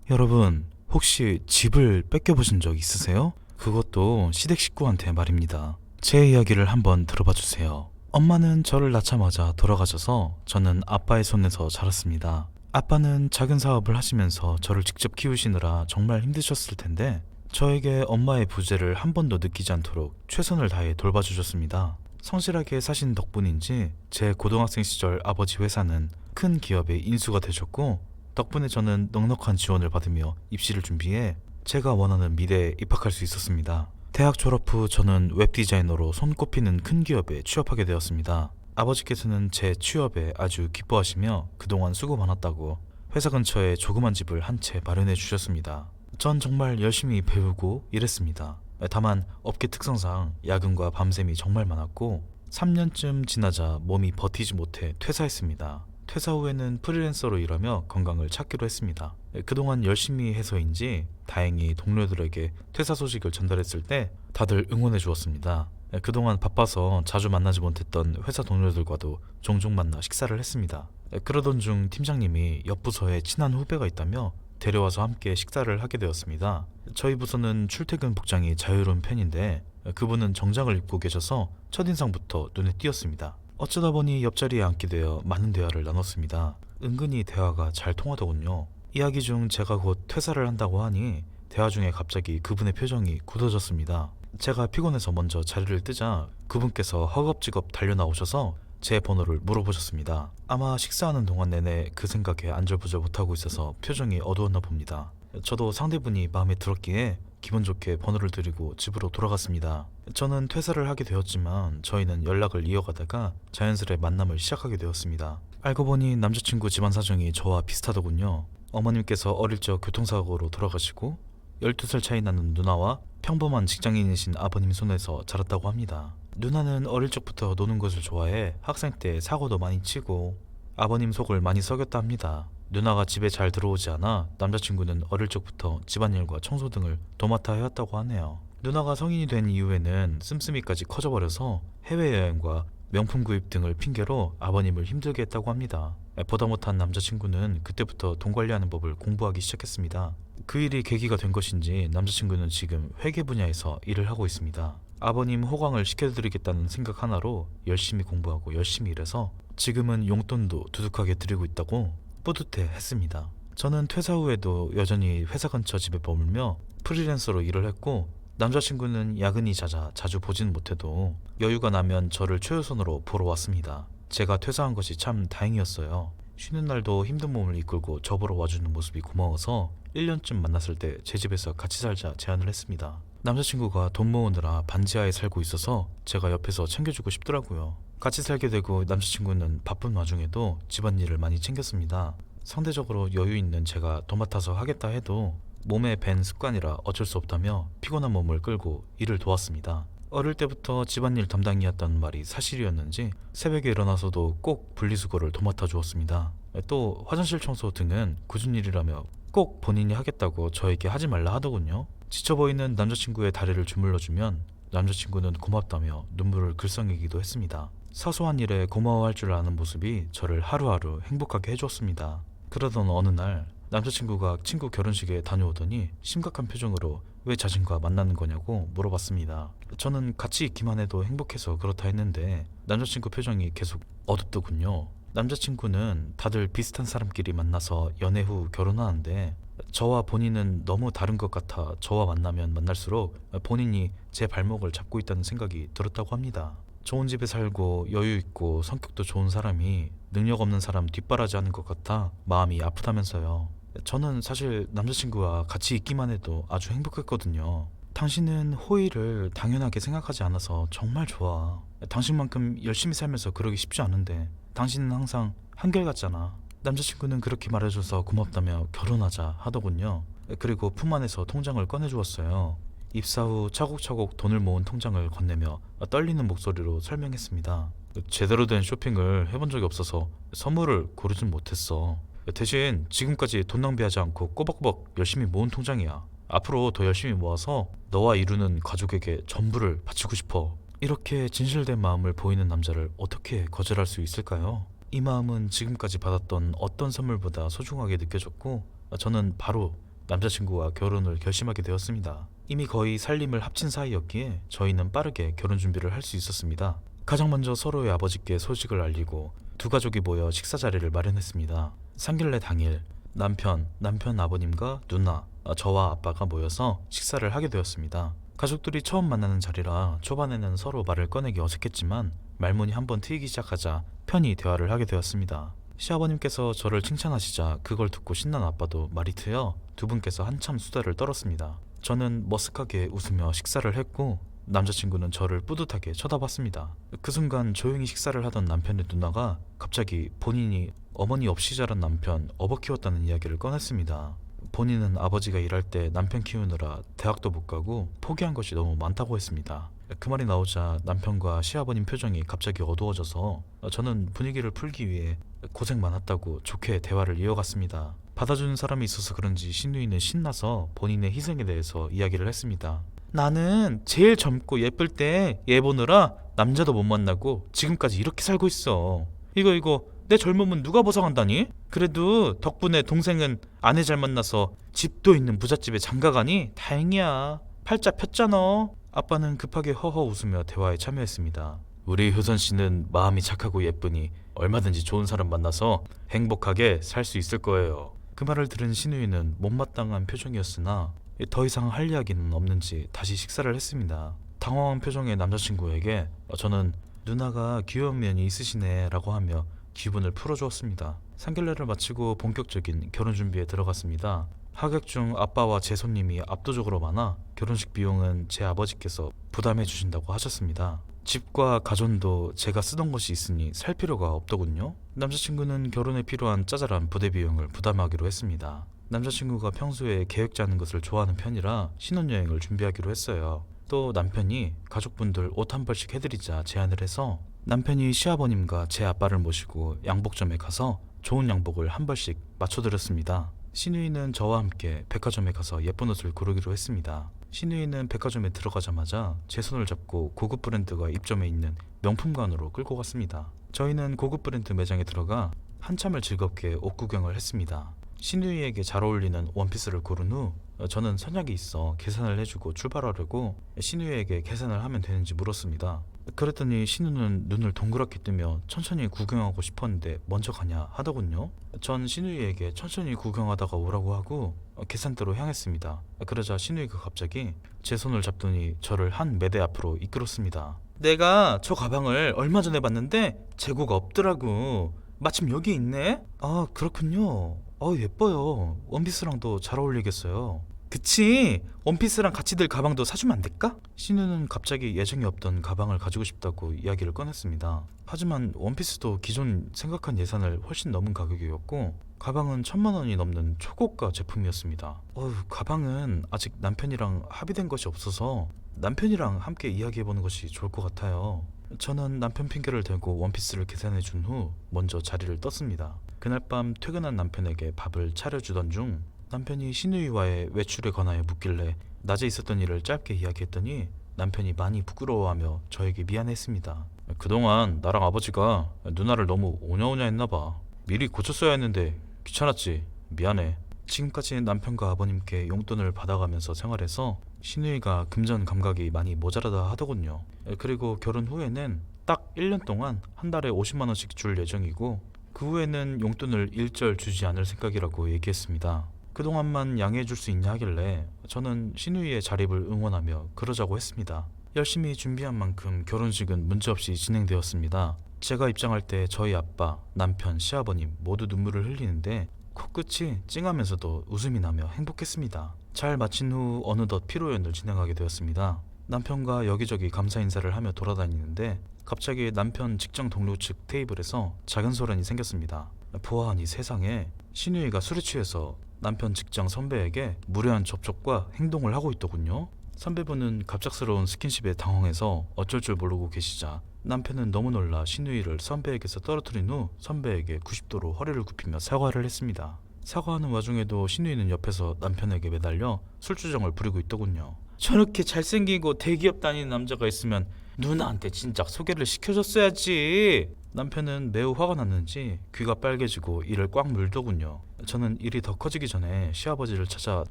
여러분, 혹시 집을 뺏겨보신 적 있으세요? 그것도 시댁 식구한테 말입니다. 제 이야기를 한번 들어봐 주세요. 엄마는 저를 낳자마자 돌아가셔서 저는 아빠의 손에서 자랐습니다. 아빠는 작은 사업을 하시면서 저를 직접 키우시느라 정말 힘드셨을 텐데 저에게 엄마의 부재를 한 번도 느끼지 않도록 최선을 다해 돌봐주셨습니다. 성실하게 사신 덕분인지 제 고등학생 시절 아버지 회사는 큰 기업의 인수가 되셨고 덕분에 저는 넉넉한 지원을 받으며 입시를 준비해 제가 원하는 미대에 입학할 수 있었습니다. 대학 졸업 후 저는 웹디자이너로 손꼽히는 큰 기업에 취업하게 되었습니다. 아버지께서는 제 취업에 아주 기뻐하시며 그동안 수고 많았다고 회사 근처에 조그만 집을 한 채 마련해 주셨습니다. 전 정말 열심히 배우고 일했습니다. 다만 업계 특성상 야근과 밤샘이 정말 많았고 3년쯤 지나자 몸이 버티지 못해 퇴사했습니다. 퇴사 후에는 프리랜서로 일하며 건강을 찾기로 했습니다. 그동안 열심히 해서인지 다행히 동료들에게 퇴사 소식을 전달했을 때 다들 응원해 주었습니다. 그동안 바빠서 자주 만나지 못했던 회사 동료들과도 종종 만나 식사를 했습니다. 그러던 중 팀장님이 옆 부서에 친한 후배가 있다며 데려와서 함께 식사를 하게 되었습니다. 저희 부서는 출퇴근 복장이 자유로운 편인데 그분은 정장을 입고 계셔서 첫인상부터 눈에 띄었습니다. 어쩌다 보니 옆자리에 앉게 되어 많은 대화를 나눴습니다. 은근히 대화가 잘 통하더군요. 이야기 중 제가 곧 퇴사를 한다고 하니 대화 중에 갑자기 그분의 표정이 굳어졌습니다. 제가 피곤해서 먼저 자리를 뜨자 그분께서 허겁지겁 달려 나오셔서 제 번호를 물어보셨습니다. 아마 식사하는 동안 내내 그 생각에 안절부절 못하고 있어서 표정이 어두웠나 봅니다. 저도 상대분이 마음에 들었기에 기분 좋게 번호를 드리고 집으로 돌아갔습니다. 저는 퇴사를 하게 되었지만 저희는 연락을 이어가다가 자연스레 만남을 시작하게 되었습니다. 알고 보니 남자친구 집안 사정이 저와 비슷하더군요. 어머님께서 어릴 적 교통사고로 돌아가시고 12살 차이 나는 누나와 평범한 직장인이신 아버님 손에서 자랐다고 합니다. 누나는 어릴 적부터 노는 것을 좋아해 학생 때 사고도 많이 치고 아버님 속을 많이 썩였다 합니다. 누나가 집에 잘 들어오지 않아 남자친구는 어릴 적부터 집안일과 청소 등을 도맡아 해왔다고 하네요. 누나가 성인이 된 이후에는 씀씀이까지 커져버려서 해외여행과 명품 구입 등을 핑계로 아버님을 힘들게 했다고 합니다. 보다 못한 남자친구는 그때부터 돈 관리하는 법을 공부하기 시작했습니다. 그 일이 계기가 된 것인지 남자친구는 지금 회계 분야에서 일을 하고 있습니다. 아버님 호강을 시켜드리겠다는 생각 하나로 열심히 공부하고 열심히 일해서 지금은 용돈도 두둑하게 드리고 있다고 뿌듯해 했습니다. 저는 퇴사 후에도 여전히 회사 근처 집에 머물며 프리랜서로 일을 했고 남자친구는 야근이 잦아 자주 보진 못해도 여유가 나면 저를 최우선으로 보러 왔습니다. 제가 퇴사한 것이 참 다행이었어요. 쉬는 날도 힘든 몸을 이끌고 저 보러 와주는 모습이 고마워서 1년쯤 만났을 때 제 집에서 같이 살자 제안을 했습니다. 남자친구가 돈 모으느라 반지하에 살고 있어서 제가 옆에서 챙겨주고 싶더라고요. 같이 살게 되고 남자친구는 바쁜 와중에도 집안일을 많이 챙겼습니다. 상대적으로 여유 있는 제가 도맡아서 하겠다 해도 몸에 밴 습관이라 어쩔 수 없다며 피곤한 몸을 끌고 일을 도왔습니다. 어릴 때부터 집안일 담당이었다는 말이 사실이었는지 새벽에 일어나서도 꼭 분리수거를 도맡아 주었습니다. 또 화장실 청소 등은 굳은 일이라며 꼭 본인이 하겠다고 저에게 하지 말라 하더군요. 지쳐 보이는 남자친구의 다리를 주물러주면 남자친구는 고맙다며 눈물을 글썽이기도 했습니다. 사소한 일에 고마워할 줄 아는 모습이 저를 하루하루 행복하게 해주었습니다. 그러던 어느 날 남자친구가 친구 결혼식에 다녀오더니 심각한 표정으로 왜 자신과 만나는 거냐고 물어봤습니다. 저는 같이 있기만 해도 행복해서 그렇다 했는데 남자친구 표정이 계속 어둡더군요. 남자친구는 다들 비슷한 사람끼리 만나서 연애 후 결혼하는데 저와 본인은 너무 다른 것 같아 저와 만나면 만날수록 본인이 제 발목을 잡고 있다는 생각이 들었다고 합니다. 좋은 집에 살고 여유 있고 성격도 좋은 사람이 능력 없는 사람 뒷바라지하는 것 같아 마음이 아프다면서요. 저는 사실 남자친구와 같이 있기만 해도 아주 행복했거든요. 당신은 호의를 당연하게 생각하지 않아서 정말 좋아. 당신만큼 열심히 살면서 그러기 쉽지 않은데 당신은 항상 한결같잖아. 남자친구는 그렇게 말해줘서 고맙다며 결혼하자 하더군요. 그리고 품 안에서 통장을 꺼내주었어요. 입사 후 차곡차곡 돈을 모은 통장을 건네며 떨리는 목소리로 설명했습니다. 제대로 된 쇼핑을 해본 적이 없어서 선물을 고르진 못했어. 대신 지금까지 돈 낭비하지 않고 꼬박꼬박 열심히 모은 통장이야. 앞으로 더 열심히 모아서 너와 이루는 가족에게 전부를 바치고 싶어. 이렇게 진실된 마음을 보이는 남자를 어떻게 거절할 수 있을까요? 이 마음은 지금까지 받았던 어떤 선물보다 소중하게 느껴졌고 저는 바로 남자친구와 결혼을 결심하게 되었습니다. 이미 거의 살림을 합친 사이였기에 저희는 빠르게 결혼 준비를 할 수 있었습니다. 가장 먼저 서로의 아버지께 소식을 알리고 두 가족이 모여 식사 자리를 마련했습니다. 상견례 당일 남편 아버님과 누나, 저와 아빠가 모여서 식사를 하게 되었습니다. 가족들이 처음 만나는 자리라 초반에는 서로 말을 꺼내기 어색했지만 말문이 한번 트이기 시작하자 편히 대화를 하게 되었습니다. 시아버님께서 저를 칭찬하시자 그걸 듣고 신난 아빠도 말이 트여 두 분께서 한참 수다를 떨었습니다. 저는 머쓱하게 웃으며 식사를 했고 남자친구는 저를 뿌듯하게 쳐다봤습니다. 그 순간 조용히 식사를 하던 남편의 누나가 갑자기 본인이 어머니 없이 자란 남편 업어 키웠다는 이야기를 꺼냈습니다. 본인은 아버지가 일할 때 남편 키우느라 대학도 못 가고 포기한 것이 너무 많다고 했습니다. 그 말이 나오자 남편과 시아버님 표정이 갑자기 어두워져서 저는 분위기를 풀기 위해 고생 많았다고 좋게 대화를 이어갔습니다. 받아주는 사람이 있어서 그런지 신우이는 신나서 본인의 희생에 대해서 이야기를 했습니다. 나는 제일 젊고 예쁠 때 얘 보느라 남자도 못 만나고 지금까지 이렇게 살고 있어. 이거 내 젊음은 누가 보상한다니? 그래도 덕분에 동생은 아내 잘 만나서 집도 있는 부잣집에 장가가니 다행이야. 팔자 폈잖아. 아빠는 급하게 허허 웃으며 대화에 참여했습니다. 우리 효선 씨는 마음이 착하고 예쁘니 얼마든지 좋은 사람 만나서 행복하게 살 수 있을 거예요. 그 말을 들은 신우이는 못마땅한 표정이었으나 더 이상 할 이야기는 없는지 다시 식사를 했습니다. 당황한 표정의 남자친구에게 저는 누나가 귀여운 면이 있으시네 라고 하며 기분을 풀어주었습니다. 상견례를 마치고 본격적인 결혼 준비에 들어갔습니다. 하객 중 아빠와 제 손님이 압도적으로 많아 결혼식 비용은 제 아버지께서 부담해 주신다고 하셨습니다. 집과 가전도 제가 쓰던 것이 있으니 살 필요가 없더군요. 남자친구는 결혼에 필요한 짜잘한 부대 비용을 부담하기로 했습니다. 남자친구가 평소에 계획 짜는 것을 좋아하는 편이라 신혼여행을 준비하기로 했어요. 또 남편이 가족분들 옷 한 벌씩 해드리자 제안을 해서 남편이 시아버님과 제 아빠를 모시고 양복점에 가서 좋은 양복을 한 벌씩 맞춰드렸습니다. 신우이는 저와 함께 백화점에 가서 예쁜 옷을 고르기로 했습니다. 신우이는 백화점에 들어가자마자 제 손을 잡고 고급 브랜드가 입점해 있는 명품관으로 끌고 갔습니다. 저희는 고급 브랜드 매장에 들어가 한참을 즐겁게 옷 구경을 했습니다. 신우이에게 잘 어울리는 원피스를 고른 후 저는 선약이 있어 계산을 해주고 출발하려고 신우이에게 계산을 하면 되는지 물었습니다. 그랬더니 신우는 눈을 동그랗게 뜨며 천천히 구경하고 싶었는데 먼저 가냐 하더군요. 전 신우이에게 천천히 구경하다가 오라고 하고 계산대로 향했습니다. 그러자 신우이가 갑자기 제 손을 잡더니 저를 한 매대 앞으로 이끌었습니다. 내가 저 가방을 얼마 전에 봤는데 재고가 없더라고. 마침 여기 있네? 아, 그렇군요. 예뻐요. 원피스랑도 잘 어울리겠어요. 그치? 원피스랑 같이 들 가방도 사주면 안 될까? 신우는 갑자기 예정이 없던 가방을 가지고 싶다고 이야기를 꺼냈습니다. 하지만 원피스도 기존 생각한 예산을 훨씬 넘은 가격이었고 가방은 1,000만 원이 넘는 초고가 제품이었습니다. 가방은 아직 남편이랑 합의된 것이 없어서 남편이랑 함께 이야기해보는 것이 좋을 것 같아요. 저는 남편 핑계를 대고 원피스를 계산해 준 후 먼저 자리를 떴습니다. 그날 밤 퇴근한 남편에게 밥을 차려주던 중 남편이 신우이와의 외출에 관하여 묻길래 낮에 있었던 일을 짧게 이야기했더니 남편이 많이 부끄러워하며 저에게 미안했습니다. 그동안 나랑 아버지가 누나를 너무 오냐오냐 했나봐. 미리 고쳤어야 했는데 귀찮았지. 미안해. 지금까지 남편과 아버님께 용돈을 받아가면서 생활해서 신우이가 금전 감각이 많이 모자라다 하더군요. 그리고 결혼 후에는 딱 1년 동안 한 달에 50만 원씩 줄 예정이고 그 후에는 용돈을 일절 주지 않을 생각이라고 얘기했습니다. 그동안만 양해해 줄 수 있냐 하길래 저는 신우이의 자립을 응원하며 그러자고 했습니다. 열심히 준비한 만큼 결혼식은 문제없이 진행되었습니다. 제가 입장할 때 저희 아빠, 남편, 시아버님 모두 눈물을 흘리는데 코끝이 찡하면서도 웃음이 나며 행복했습니다. 잘 마친 후 어느덧 피로연을 진행하게 되었습니다. 남편과 여기저기 감사 인사를 하며 돌아다니는데 갑자기 남편 직장 동료 측 테이블에서 작은 소란이 생겼습니다. 보아하니 세상에 신우이가 술에 취해서 남편 직장 선배에게 무례한 접촉과 행동을 하고 있더군요. 선배분은 갑작스러운 스킨십에 당황해서 어쩔 줄 모르고 계시자 남편은 너무 놀라 신우이를 선배에게서 떨어뜨린 후 선배에게 90도로 허리를 굽히며 사과를 했습니다. 사과하는 와중에도 신우이는 옆에서 남편에게 매달려 술주정을 부리고 있더군요. 저렇게 잘생기고 대기업 다니는 남자가 있으면 누나한테 진작 소개를 시켜줬어야지. 남편은 매우 화가 났는지 귀가 빨개지고 이를 꽉 물더군요. 저는 일이 더 커지기 전에 시아버지를 찾아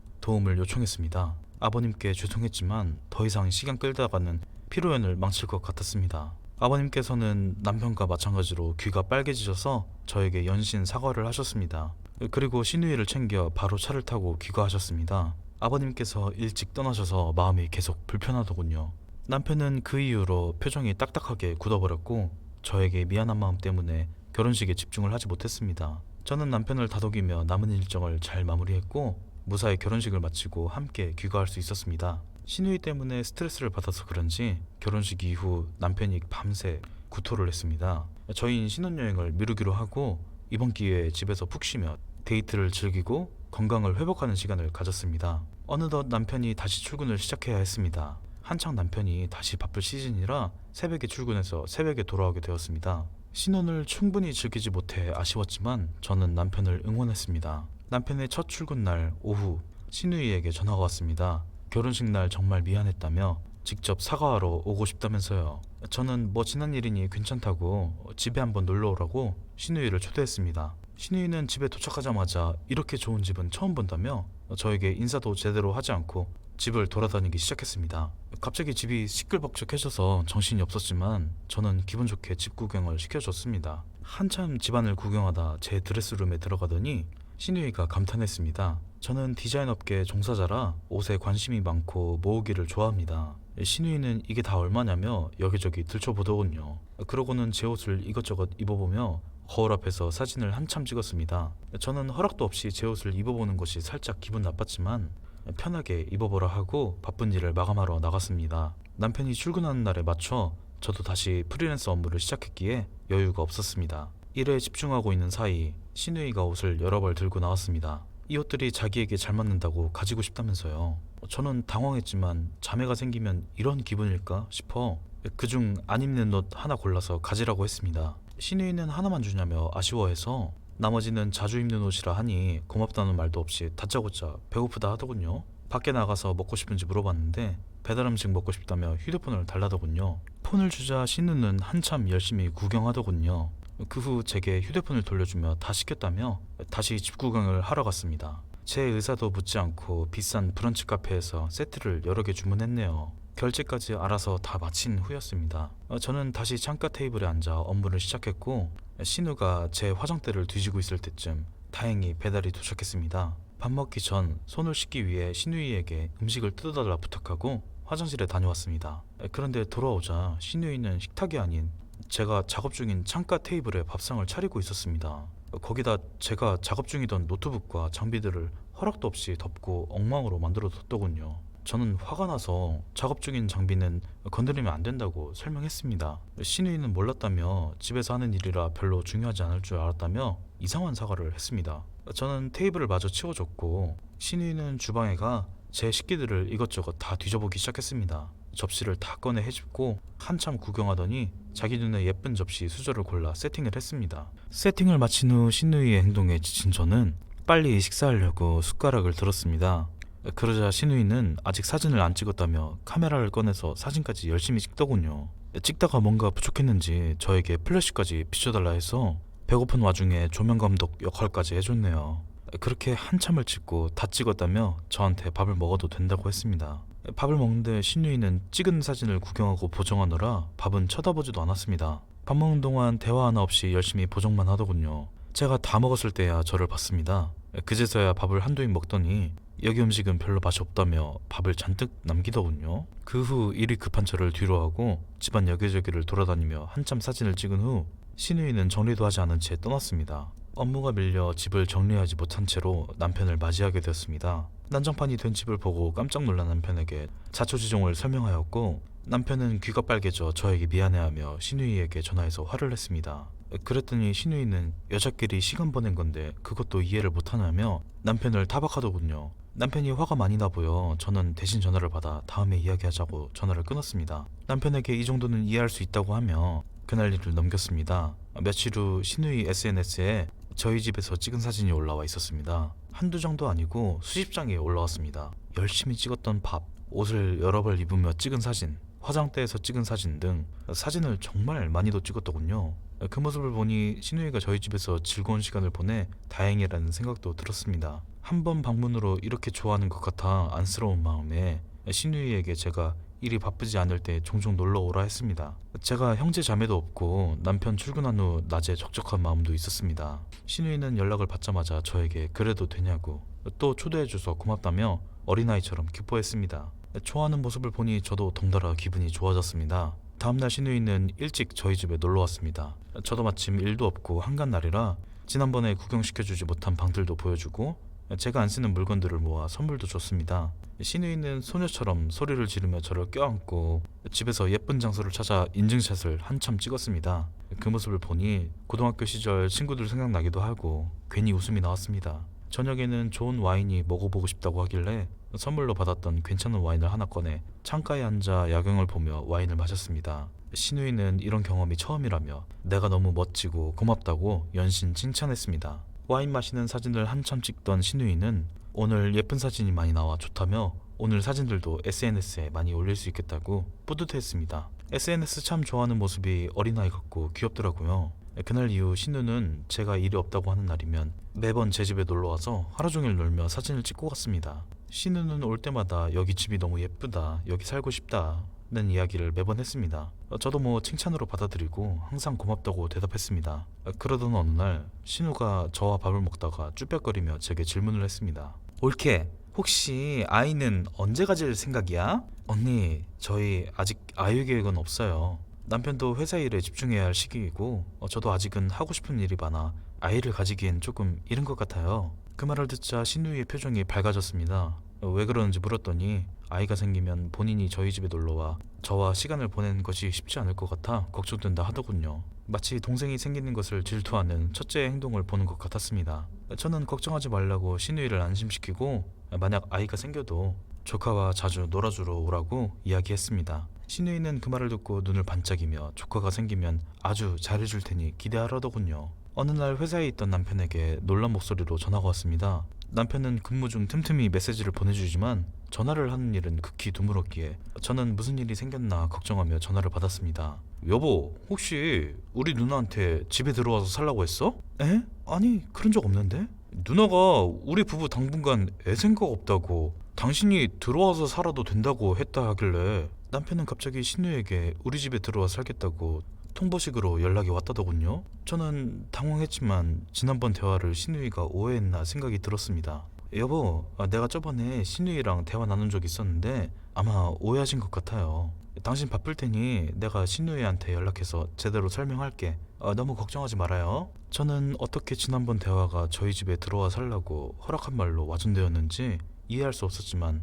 도움을 요청했습니다. 아버님께 죄송했지만 더 이상 시간 끌다가는 피로연을 망칠 것 같았습니다. 아버님께서는 남편과 마찬가지로 귀가 빨개지셔서 저에게 연신 사과를 하셨습니다. 그리고 시누이를 챙겨 바로 차를 타고 귀가하셨습니다. 아버님께서 일찍 떠나셔서 마음이 계속 불편하더군요. 남편은 그 이후로 표정이 딱딱하게 굳어버렸고 저에게 미안한 마음 때문에 결혼식에 집중을 하지 못했습니다. 저는 남편을 다독이며 남은 일정을 잘 마무리했고 무사히 결혼식을 마치고 함께 귀가할 수 있었습니다. 시누이 때문에 스트레스를 받아서 그런지 결혼식 이후 남편이 밤새 구토를 했습니다. 저희는 신혼여행을 미루기로 하고 이번 기회에 집에서 푹 쉬며 데이트를 즐기고 건강을 회복하는 시간을 가졌습니다. 어느덧 남편이 다시 출근을 시작해야 했습니다. 한창 남편이 다시 바쁠 시즌이라 새벽에 출근해서 새벽에 돌아오게 되었습니다. 신혼을 충분히 즐기지 못해 아쉬웠지만 저는 남편을 응원했습니다. 남편의 첫 출근 날 오후 시누이에게 전화가 왔습니다. 결혼식 날 정말 미안했다며 직접 사과하러 오고 싶다면서요. 저는 뭐 지난 일이니 괜찮다고 집에 한번 놀러 오라고 시누이를 초대했습니다. 시누이는 집에 도착하자마자 이렇게 좋은 집은 처음 본다며 저에게 인사도 제대로 하지 않고 집을 돌아다니기 시작했습니다. 갑자기 집이 시끌벅적해져서 정신이 없었지만 저는 기분 좋게 집 구경을 시켜줬습니다. 한참 집안을 구경하다 제 드레스룸에 들어가더니 시누이가 감탄했습니다. 저는 디자인 업계 종사자라 옷에 관심이 많고 모으기를 좋아합니다. 시누이는 이게 다 얼마냐며 여기저기 들춰보더군요. 그러고는 제 옷을 이것저것 입어보며 거울 앞에서 사진을 한참 찍었습니다. 저는 허락도 없이 제 옷을 입어보는 것이 살짝 기분 나빴지만 편하게 입어보라 하고 바쁜 일을 마감하러 나갔습니다. 남편이 출근하는 날에 맞춰 저도 다시 프리랜서 업무를 시작했기에 여유가 없었습니다. 일에 집중하고 있는 사이 시누이가 옷을 여러 벌 들고 나왔습니다. 이 옷들이 자기에게 잘 맞는다고 가지고 싶다면서요. 저는 당황했지만 자매가 생기면 이런 기분일까 싶어 그중 안 입는 옷 하나 골라서 가지라고 했습니다. 시누이는 하나만 주냐며 아쉬워해서 나머지는 자주 입는 옷이라 하니 고맙다는 말도 없이 다짜고짜 배고프다 하더군요. 밖에 나가서 먹고 싶은지 물어봤는데 배달음식 먹고 싶다며 휴대폰을 달라더군요. 폰을 주자 시누는 한참 열심히 구경하더군요. 그 후 제게 휴대폰을 돌려주며 다 시켰다며 다시 집 구경을 하러 갔습니다. 제 의사도 묻지 않고 비싼 브런치 카페에서 세트를 여러 개 주문했네요. 결제까지 알아서 다 마친 후였습니다. 저는 다시 창가 테이블에 앉아 업무를 시작했고 신우가 제 화장대를 뒤지고 있을 때쯤 다행히 배달이 도착했습니다. 밥 먹기 전 손을 씻기 위해 신우이에게 음식을 뜯어달라 부탁하고 화장실에 다녀왔습니다. 그런데 돌아오자 신우이는 식탁이 아닌 제가 작업 중인 창가 테이블에 밥상을 차리고 있었습니다. 거기다 제가 작업 중이던 노트북과 장비들을 허락도 없이 덮고 엉망으로 만들어 뒀더군요. 저는 화가 나서 작업 중인 장비는 건드리면 안 된다고 설명했습니다. 시누이는 몰랐다며 집에서 하는 일이라 별로 중요하지 않을 줄 알았다며 이상한 사과를 했습니다. 저는 테이블을 마저 치워줬고 시누이는 주방에 가 제 식기들을 이것저것 다 뒤져보기 시작했습니다. 접시를 다 꺼내 헤집고 한참 구경하더니 자기 눈에 예쁜 접시 수저를 골라 세팅을 했습니다. 세팅을 마친 후 시누이의 행동에 지친 저는 빨리 식사하려고 숟가락을 들었습니다. 그러자 시누이는 아직 사진을 안 찍었다며 카메라를 꺼내서 사진까지 열심히 찍더군요. 찍다가 뭔가 부족했는지 저에게 플래시까지 비춰달라 해서 배고픈 와중에 조명감독 역할까지 해줬네요. 그렇게 한참을 찍고 다 찍었다며 저한테 밥을 먹어도 된다고 했습니다. 밥을 먹는데 시누이는 찍은 사진을 구경하고 보정하느라 밥은 쳐다보지도 않았습니다. 밥 먹는 동안 대화 하나 없이 열심히 보정만 하더군요. 제가 다 먹었을 때야 저를 봤습니다. 그제서야 밥을 한두 입 먹더니 여기 음식은 별로 맛이 없다며 밥을 잔뜩 남기더군요. 그 후 일이 급한 저를 뒤로 하고 집안 여기저기를 돌아다니며 한참 사진을 찍은 후 시누이는 정리도 하지 않은 채 떠났습니다. 업무가 밀려 집을 정리하지 못한 채로 남편을 맞이하게 되었습니다. 난장판이 된 집을 보고 깜짝 놀란 남편에게 자초지종을 설명하였고 남편은 귀가 빨개져 저에게 미안해하며 시누이에게 전화해서 화를 냈습니다. 그랬더니 시누이는 여자끼리 시간 보낸 건데 그것도 이해를 못하냐며 남편을 타박하더군요. 남편이 화가 많이 나 보여 저는 대신 전화를 받아 다음에 이야기하자고 전화를 끊었습니다. 남편에게 이 정도는 이해할 수 있다고 하며 그날 일을 넘겼습니다. 며칠 후 시누이 SNS에 저희 집에서 찍은 사진이 올라와 있었습니다. 한두 장도 아니고 수십 장이 올라왔습니다. 열심히 찍었던 밥, 옷을 여러 벌 입으며 찍은 사진, 화장대에서 찍은 사진 등 사진을 정말 많이도 찍었더군요. 그 모습을 보니 신우이가 저희 집에서 즐거운 시간을 보내 다행이라는 생각도 들었습니다. 한 번 방문으로 이렇게 좋아하는 것 같아 안쓰러운 마음에 신우이에게 제가 일이 바쁘지 않을 때 종종 놀러 오라 했습니다. 제가 형제 자매도 없고 남편 출근한 후 낮에 적적한 마음도 있었습니다. 신우이는 연락을 받자마자 저에게 그래도 되냐고 또 초대해줘서 고맙다며 어린아이처럼 기뻐했습니다. 좋아하는 모습을 보니 저도 덩달아 기분이 좋아졌습니다. 다음날 신우이는 일찍 저희 집에 놀러 왔습니다. 저도 마침 일도 없고 한간날이라 지난번에 구경시켜주지 못한 방들도 보여주고 제가 안 쓰는 물건들을 모아 선물도 줬습니다. 신우이는 소녀처럼 소리를 지르며 저를 껴안고 집에서 예쁜 장소를 찾아 인증샷을 한참 찍었습니다. 그 모습을 보니 고등학교 시절 친구들 생각나기도 하고 괜히 웃음이 나왔습니다. 저녁에는 좋은 와인이 먹어보고 싶다고 하길래 선물로 받았던 괜찮은 와인을 하나 꺼내 창가에 앉아 야경을 보며 와인을 마셨습니다. 신우이는 이런 경험이 처음이라며 내가 너무 멋지고 고맙다고 연신 칭찬했습니다. 와인 마시는 사진을 한참 찍던 신우이는 오늘 예쁜 사진이 많이 나와 좋다며 오늘 사진들도 SNS에 많이 올릴 수 있겠다고 뿌듯해했습니다. SNS 참 좋아하는 모습이 어린아이 같고 귀엽더라고요. 그날 이후 신우는 제가 일이 없다고 하는 날이면 매번 제 집에 놀러와서 하루 종일 놀며 사진을 찍고 갔습니다. 신우는 올 때마다 여기 집이 너무 예쁘다, 여기 살고 싶다 는 이야기를 매번 했습니다. 저도 뭐 칭찬으로 받아들이고 항상 고맙다고 대답했습니다. 그러던 어느 날 신우가 저와 밥을 먹다가 쭈뼛거리며 제게 질문을 했습니다. 올케, 혹시 아이는 언제 가질 생각이야? 언니, 저희 아직 아이 계획은 없어요. 남편도 회사 일에 집중해야 할 시기이고 저도 아직은 하고 싶은 일이 많아 아이를 가지기엔 조금 이른 것 같아요. 그 말을 듣자 신우이의 표정이 밝아졌습니다. 왜 그러는지 물었더니 아이가 생기면 본인이 저희 집에 놀러와 저와 시간을 보내는 것이 쉽지 않을 것 같아 걱정된다 하더군요. 마치 동생이 생기는 것을 질투하는 첫째의 행동을 보는 것 같았습니다. 저는 걱정하지 말라고 신우이를 안심시키고 만약 아이가 생겨도 조카와 자주 놀아주러 오라고 이야기했습니다. 신우이는 그 말을 듣고 눈을 반짝이며 조카가 생기면 아주 잘해줄 테니 기대하라더군요. 어느 날 회사에 있던 남편에게 놀란 목소리로 전화가 왔습니다. 남편은 근무 중 틈틈이 메시지를 보내주지만 전화를 하는 일은 극히 드물었기에 저는 무슨 일이 생겼나 걱정하며 전화를 받았습니다. 여보, 혹시 우리 누나한테 집에 들어와서 살라고 했어? 에? 아니, 그런 적 없는데? 누나가 우리 부부 당분간 애 생각 없다고 당신이 들어와서 살아도 된다고 했다 하길래 남편은 갑자기 신우에게 우리 집에 들어와 살겠다고 통보식으로 연락이 왔다더군요. 저는 당황했지만 지난번 대화를 신우이가 오해했나 생각이 들었습니다. 여보, 내가 저번에 신우이랑 대화 나눈 적 있었는데 아마 오해하신 것 같아요. 당신 바쁠 테니 내가 신우이한테 연락해서 제대로 설명할게. 너무 걱정하지 말아요. 저는 어떻게 지난번 대화가 저희 집에 들어와 살라고 허락한 말로 와준대였는지 이해할 수 없었지만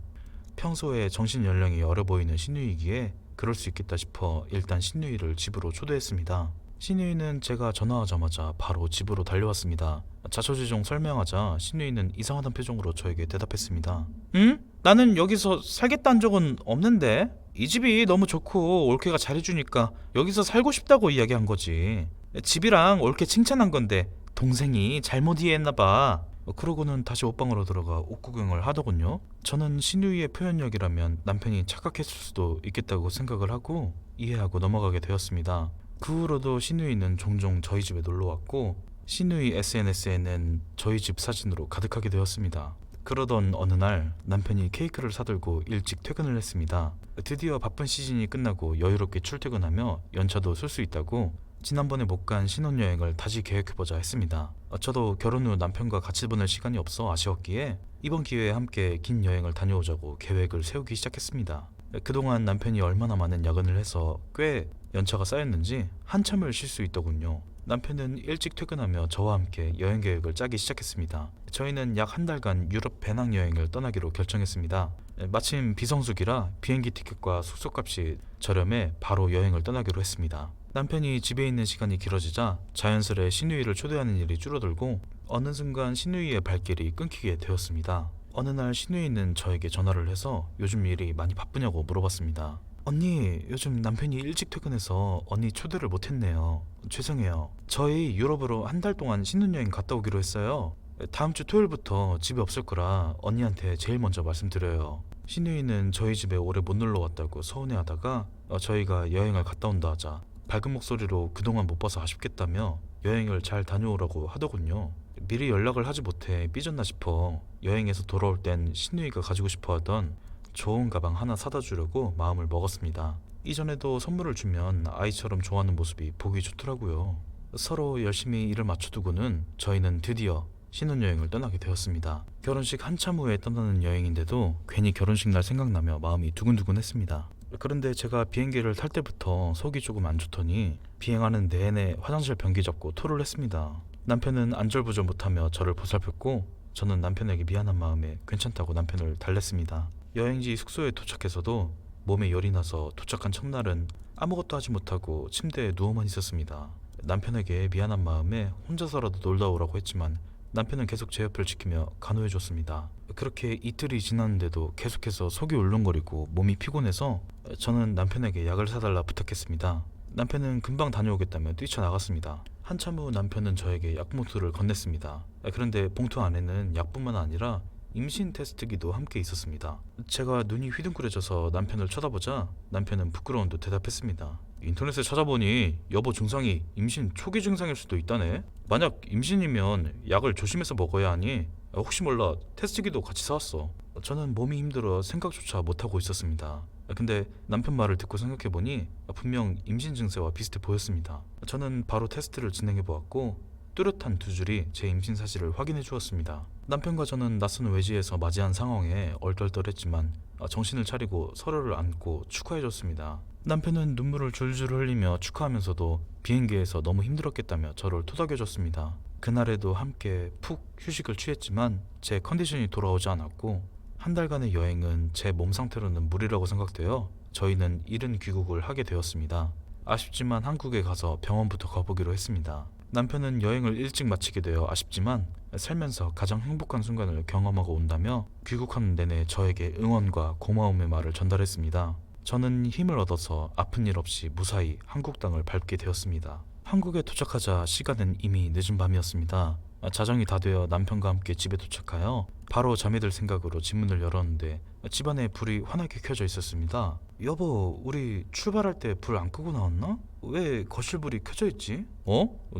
평소에 정신 연령이 어려 보이는 신우이기에 그럴 수 있겠다 싶어 일단 신우이를 집으로 초대했습니다. 신우이는 제가 전화하자마자 바로 집으로 달려왔습니다. 자초지종 설명하자 신우이는 이상하던 표정으로 저에게 대답했습니다. 응? 나는 여기서 살겠다는 적은 없는데 이 집이 너무 좋고 올케가 잘해주니까 여기서 살고 싶다고 이야기한 거지. 집이랑 올케 칭찬한 건데 동생이 잘못 이해했나봐. 그러고는 다시 옷방으로 들어가 옷 구경을 하더군요. 저는 신우이의 표현력이라면 남편이 착각했을 수도 있겠다고 생각을 하고 이해하고 넘어가게 되었습니다. 그 후로도 신우이는 종종 저희 집에 놀러왔고 신우이 SNS에는 저희 집 사진으로 가득하게 되었습니다. 그러던 어느 날 남편이 케이크를 사들고 일찍 퇴근을 했습니다. 드디어 바쁜 시즌이 끝나고 여유롭게 출퇴근하며 연차도 쓸 수 있다고 지난번에 못 간 신혼여행을 다시 계획해보자 했습니다. 저도 결혼 후 남편과 같이 보낼 시간이 없어 아쉬웠기에 이번 기회에 함께 긴 여행을 다녀오자고 계획을 세우기 시작했습니다. 그동안 남편이 얼마나 많은 야근을 해서 꽤 연차가 쌓였는지 한참을 쉴 수 있더군요. 남편은 일찍 퇴근하며 저와 함께 여행 계획을 짜기 시작했습니다. 저희는 약 한 달간 유럽 배낭여행을 떠나기로 결정했습니다. 마침 비성수기라 비행기 티켓과 숙소값이 저렴해 바로 여행을 떠나기로 했습니다. 남편이 집에 있는 시간이 길어지자 자연스레 신우이를 초대하는 일이 줄어들고 어느 순간 신우이의 발길이 끊기게 되었습니다. 어느 날 신우이는 저에게 전화를 해서 요즘 일이 많이 바쁘냐고 물어봤습니다. 언니, 요즘 남편이 일찍 퇴근해서 언니 초대를 못했네요. 죄송해요. 저희 유럽으로 한 달 동안 신혼여행 갔다 오기로 했어요. 다음 주 토요일부터 집에 없을 거라 언니한테 제일 먼저 말씀드려요. 신우이는 저희 집에 오래 못 놀러 왔다고 서운해하다가 저희가 여행을 갔다 온다 하자 밝은 목소리로 그동안 못 봐서 아쉽겠다며 여행을 잘 다녀오라고 하더군요. 미리 연락을 하지 못해 삐졌나 싶어 여행에서 돌아올 땐 신우이가 가지고 싶어 하던 좋은 가방 하나 사다 주려고 마음을 먹었습니다. 이전에도 선물을 주면 아이처럼 좋아하는 모습이 보기 좋더라고요. 서로 열심히 일을 맞춰두고는 저희는 드디어 신혼여행을 떠나게 되었습니다. 결혼식 한참 후에 떠나는 여행인데도 괜히 결혼식 날 생각나며 마음이 두근두근했습니다. 그런데 제가 비행기를 탈 때부터 속이 조금 안 좋더니 비행하는 내내 화장실 변기 잡고 토를 했습니다. 남편은 안절부절 못하며 저를 보살폈고 저는 남편에게 미안한 마음에 괜찮다고 남편을 달랬습니다. 여행지 숙소에 도착해서도 몸에 열이 나서 도착한 첫날은 아무것도 하지 못하고 침대에 누워만 있었습니다. 남편에게 미안한 마음에 혼자서라도 놀다 오라고 했지만 남편은 계속 제 옆을 지키며 간호해줬습니다. 그렇게 이틀이 지났는데도 계속해서 속이 울렁거리고 몸이 피곤해서 저는 남편에게 약을 사달라 부탁했습니다. 남편은 금방 다녀오겠다며 뛰쳐나갔습니다. 한참 후 남편은 저에게 약 봉투를 건넸습니다. 그런데 봉투 안에는 약뿐만 아니라 임신 테스트기도 함께 있었습니다. 제가 눈이 휘둥그레져서 남편을 쳐다보자 남편은 부끄러운 듯 대답했습니다. 인터넷에 찾아보니 여보 증상이 임신 초기 증상일 수도 있다네. 만약 임신이면 약을 조심해서 먹어야 하니 혹시 몰라 테스트기도 같이 사왔어. 저는 몸이 힘들어 생각조차 못하고 있었습니다. 근데 남편 말을 듣고 생각해보니 분명 임신 증세와 비슷해 보였습니다. 저는 바로 테스트를 진행해보았고 뚜렷한 두 줄이 제 임신 사실을 확인해 주었습니다. 남편과 저는 낯선 외지에서 맞이한 상황에 얼떨떨했지만 정신을 차리고 서로를 안고 축하해 줬습니다. 남편은 눈물을 줄줄 흘리며 축하하면서도 비행기에서 너무 힘들었겠다며 저를 토닥여 줬습니다. 그날에도 함께 푹 휴식을 취했지만 제 컨디션이 돌아오지 않았고 한 달간의 여행은 제 몸 상태로는 무리라고 생각되어 저희는 이른 귀국을 하게 되었습니다. 아쉽지만 한국에 가서 병원부터 가보기로 했습니다. 남편은 여행을 일찍 마치게 되어 아쉽지만 살면서 가장 행복한 순간을 경험하고 온다며 귀국하는 내내 저에게 응원과 고마움의 말을 전달했습니다. 저는 힘을 얻어서 아픈 일 없이 무사히 한국 땅을 밟게 되었습니다. 한국에 도착하자 시간은 이미 늦은 밤이었습니다. 자정이 다 되어 남편과 함께 집에 도착하여 바로 잠이 들 생각으로 집문을 열었는데 집안에 불이 환하게 켜져 있었습니다. 여보, 우리 출발할 때 불 안 끄고 나왔나? 왜 거실 불이 켜져 있지?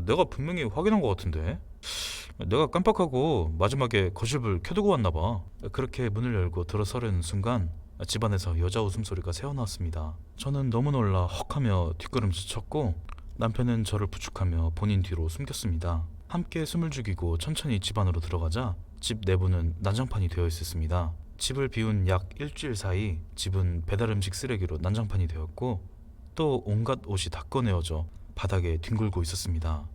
내가 분명히 확인한 것 같은데. 내가 깜빡하고 마지막에 거실 불 켜두고 왔나 봐. 그렇게 문을 열고 들어서려는 순간 집안에서 여자 웃음소리가 새어나왔습니다. 저는 너무 놀라 헉하며 뒷걸음질 쳤고 남편은 저를 부축하며 본인 뒤로 숨겼습니다. 함께 숨을 죽이고 천천히 집 안으로 들어가자 집 내부는 난장판이 되어 있었습니다. 집을 비운 약 일주일 사이 집은 배달음식 쓰레기로 난장판이 되었고 또 온갖 옷이 다 꺼내어져 바닥에 뒹굴고 있었습니다.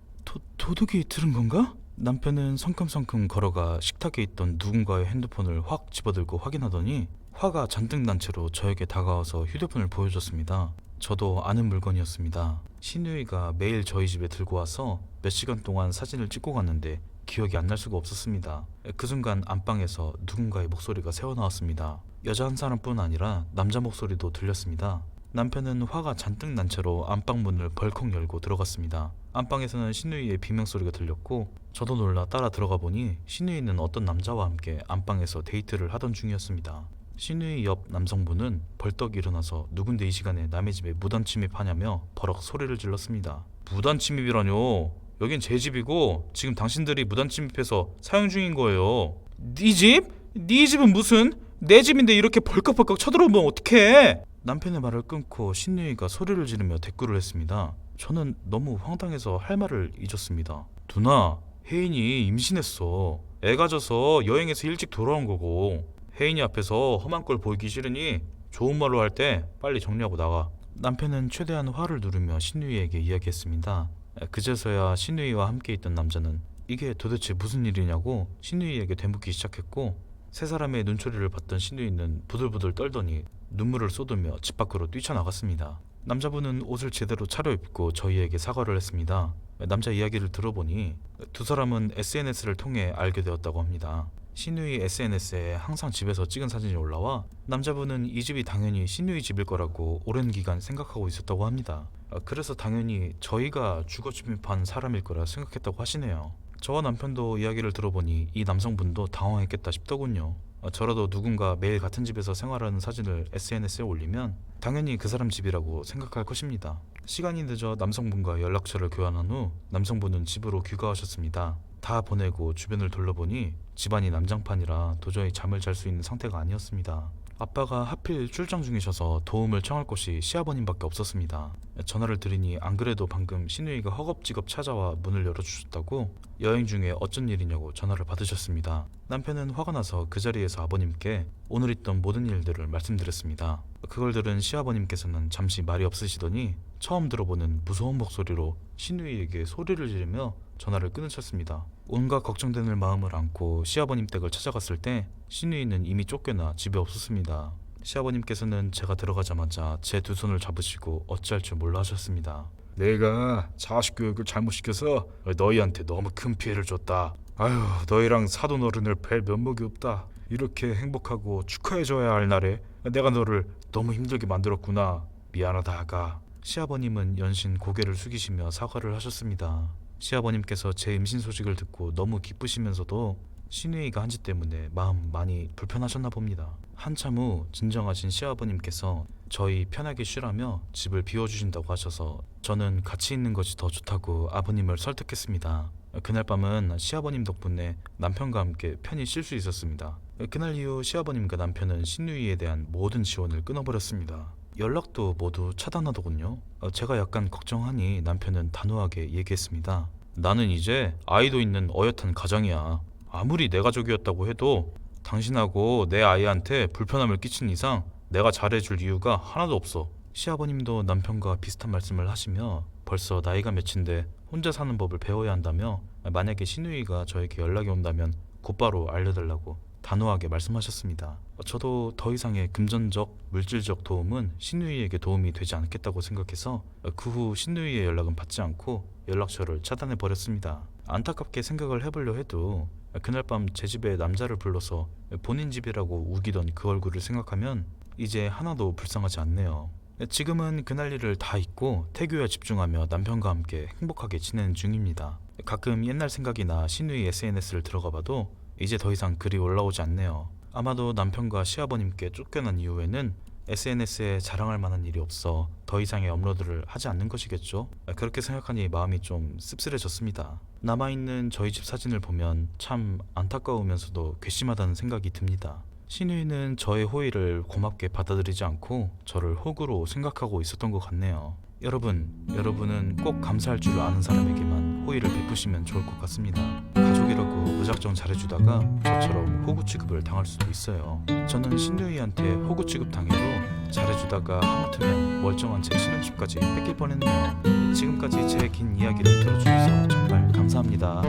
도둑이 들은 건가? 남편은 성큼성큼 걸어가 식탁에 있던 누군가의 핸드폰을 확 집어들고 확인하더니 화가 잔뜩 난 채로 저에게 다가와서 휴대폰을 보여줬습니다. 저도 아는 물건이었습니다. 신우이가 매일 저희 집에 들고 와서 몇 시간 동안 사진을 찍고 갔는데 기억이 안 날 수가 없었습니다. 그 순간 안방에서 누군가의 목소리가 새어나왔습니다. 여자 한 사람뿐 아니라 남자 목소리도 들렸습니다. 남편은 화가 잔뜩 난 채로 안방 문을 벌컥 열고 들어갔습니다. 안방에서는 신우이의 비명소리가 들렸고 저도 놀라 따라 들어가 보니 신우이는 어떤 남자와 함께 안방에서 데이트를 하던 중이었습니다. 신우이 옆 남성분은 벌떡 일어나서 누군데 이 시간에 남의 집에 무단 침입하냐며 버럭 소리를 질렀습니다. 무단 침입이라뇨? 여긴 제 집이고 지금 당신들이 무단 침입해서 사용 중인 거예요. 네 집? 네 집은 무슨? 내 집인데 이렇게 벌컥벌컥 쳐들어오면 어떡해? 남편의 말을 끊고 신우이가 소리를 지르며 대꾸를 했습니다. 저는 너무 황당해서 할 말을 잊었습니다. 누나, 혜인이 임신했어. 애가 져서 여행에서 일찍 돌아온 거고 혜인이 앞에서 험한 꼴 보이기 싫으니 좋은 말로 할 때 빨리 정리하고 나가. 남편은 최대한 화를 누르며 신우이에게 이야기했습니다. 그제서야 신우이와 함께 있던 남자는 이게 도대체 무슨 일이냐고 신우이에게 되묻기 시작했고 세 사람의 눈초리를 봤던 신우이는 부들부들 떨더니 눈물을 쏟으며 집 밖으로 뛰쳐나갔습니다. 남자분은 옷을 제대로 차려입고 저희에게 사과를 했습니다. 남자 이야기를 들어보니 두 사람은 SNS를 통해 알게 되었다고 합니다. 신우이 SNS에 항상 집에서 찍은 사진이 올라와 남자분은 이 집이 당연히 신우이 집일 거라고 오랜 기간 생각하고 있었다고 합니다. 그래서 당연히 저희가 주거 침입한 사람일 거라 생각했다고 하시네요. 저와 남편도 이야기를 들어보니 이 남성분도 당황했겠다 싶더군요. 저라도 누군가 매일 같은 집에서 생활하는 사진을 SNS에 올리면 당연히 그 사람 집이라고 생각할 것입니다. 시간이 늦어 남성분과 연락처를 교환한 후 남성분은 집으로 귀가하셨습니다. 다 보내고 주변을 둘러보니 집안이 난장판이라 도저히 잠을 잘 수 있는 상태가 아니었습니다. 아빠가 하필 출장 중이셔서 도움을 청할 곳이 시아버님밖에 없었습니다. 전화를 드리니 안 그래도 방금 시누이가 허겁지겁 찾아와 문을 열어주셨다고 여행 중에 어쩐 일이냐고 전화를 받으셨습니다. 남편은 화가 나서 그 자리에서 아버님께 오늘 있던 모든 일들을 말씀드렸습니다. 그걸 들은 시아버님께서는 잠시 말이 없으시더니 처음 들어보는 무서운 목소리로 시누이에게 소리를 지르며 전화를 끊으셨습니다. 온갖 걱정되는 마음을 안고 시아버님 댁을 찾아갔을 때 시누이는 이미 쫓겨나 집에 없었습니다. 시아버님께서는 제가 들어가자마자 제 두 손을 잡으시고 어찌할 줄 몰라 하셨습니다. 내가 자식 교육을 잘못 시켜서 너희한테 너무 큰 피해를 줬다. 아휴, 너희랑 사돈 어른을 뵐 면목이 없다. 이렇게 행복하고 축하해줘야 할 날에 내가 너를 너무 힘들게 만들었구나. 미안하다 아가. 시아버님은 연신 고개를 숙이시며 사과를 하셨습니다. 시아버님께서 제 임신 소식을 듣고 너무 기쁘시면서도 시누이가 한 짓 때문에 마음 많이 불편하셨나 봅니다. 한참 후 진정하신 시아버님께서 저희 편하게 쉬라며 집을 비워주신다고 하셔서 저는 같이 있는 것이 더 좋다고 아버님을 설득했습니다. 그날 밤은 시아버님 덕분에 남편과 함께 편히 쉴 수 있었습니다. 그날 이후 시아버님과 남편은 시누이에 대한 모든 지원을 끊어버렸습니다. 연락도 모두 차단하더군요. 제가 약간 걱정하니 남편은 단호하게 얘기했습니다. 나는 이제 아이도 있는 어엿한 가장이야. 아무리 내 가족이었다고 해도 당신하고 내 아이한테 불편함을 끼친 이상 내가 잘해줄 이유가 하나도 없어. 시아버님도 남편과 비슷한 말씀을 하시며 벌써 나이가 몇인데 혼자 사는 법을 배워야 한다며 만약에 시누이가 저에게 연락이 온다면 곧바로 알려달라고 단호하게 말씀하셨습니다. 저도 더 이상의 금전적, 물질적 도움은 시누이에게 도움이 되지 않겠다고 생각해서 그 후 시누이의 연락은 받지 않고 연락처를 차단해 버렸습니다. 안타깝게 생각을 해보려 해도 그날 밤 제 집에 남자를 불러서 본인 집이라고 우기던 그 얼굴을 생각하면 이제 하나도 불쌍하지 않네요. 지금은 그날 일을 다 잊고 태교에 집중하며 남편과 함께 행복하게 지내는 중입니다. 가끔 옛날 생각이 나 시누이 SNS를 들어가 봐도 이제 더 이상 글이 올라오지 않네요. 아마도 남편과 시아버님께 쫓겨난 이후에는 SNS에 자랑할 만한 일이 없어 더 이상의 업로드를 하지 않는 것이겠죠. 그렇게 생각하니 마음이 좀 씁쓸해졌습니다. 남아있는 저희 집 사진을 보면 참 안타까우면서도 괘씸하다는 생각이 듭니다. 시누이는 저의 호의를 고맙게 받아들이지 않고 저를 호구로 생각하고 있었던 것 같네요. 여러분은 꼭 감사할 줄 아는 사람에게만 호의를 베푸시면 좋을 것 같습니다. 가족이라고 무작정 잘해주다가 저처럼 호구 취급을 당할 수도 있어요. 저는 시누이한테 호구 취급 당해도 잘해주다가 하마터면 멀쩡한 제 신혼집까지 뺏길 뻔했네요. 지금까지 제 긴 이야기를 들어주셔서 정말 감사합니다.